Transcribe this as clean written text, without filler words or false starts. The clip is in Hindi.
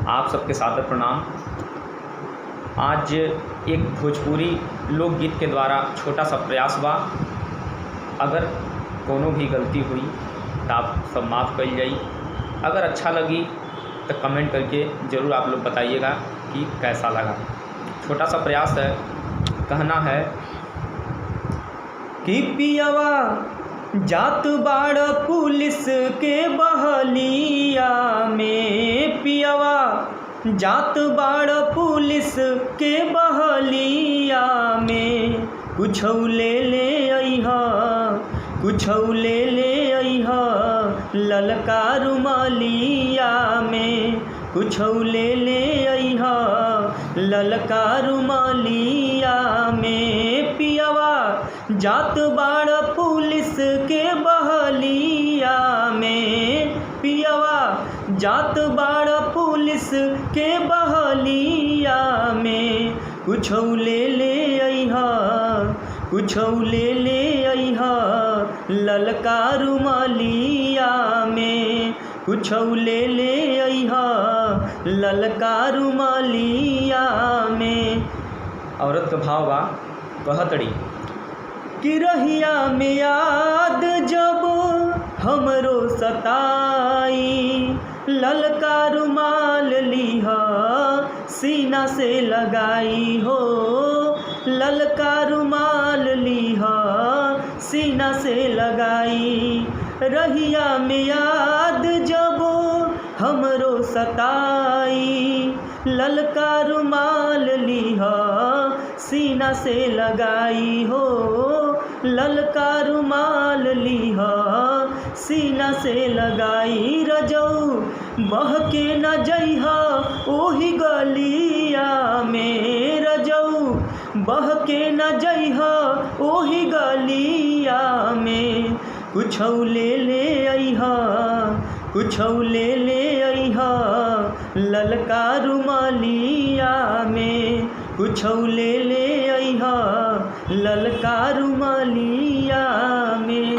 आप सबके सादर प्रणाम। आज एक भोजपुरी लोकगीत के द्वारा छोटा सा प्रयास बा। अगर कोनो भी गलती हुई तो आप सब माफ़ कर जाइए। अगर अच्छा लगी तो कमेंट करके ज़रूर आप लोग बताइएगा कि कैसा लगा। छोटा सा प्रयास है। कहना है कि पियवा जात बाड़ पुलिस के बहलिया में, पियवा जात बाड़ पुलिस के बहलिया में, कुछौ ले अइहा, कुछौ ले अइहा ललका रुमालिया में, कुछौ ले अइहा ललका रुमालिया में। पियवा जात बाड़ पुलिस के बहलिया में, पियवा जात बाड़ पुलिस के बहलिया में, कुछौ ले अइहा, कुछौ ले अइहा ललका रुमालिया में, कुछौ ले अइहा ललका रुमालिया में। औरत का भाव बा कहतड़ी कि रहिया में याद जब हमरो सताई, ललका रुमाल लिहा सीना से लगाई हो, ललका रुमाल लिहा सीना से लगाई। रहिया में याद जब हमरो सताई, ललका रुमाल लिहा सीना से लगाई हो, ललका रुमाल लिहा सीना से लगाई। रजऊ बहके न जइहा ओही गलिया में, रजऊ बहके न जइहा ओही गलिया में, कुछौ ले अइहा, कुछौ ले अइहा ललका रुमालिया में, कुछौ ले अइहा ललका रुमालिया में।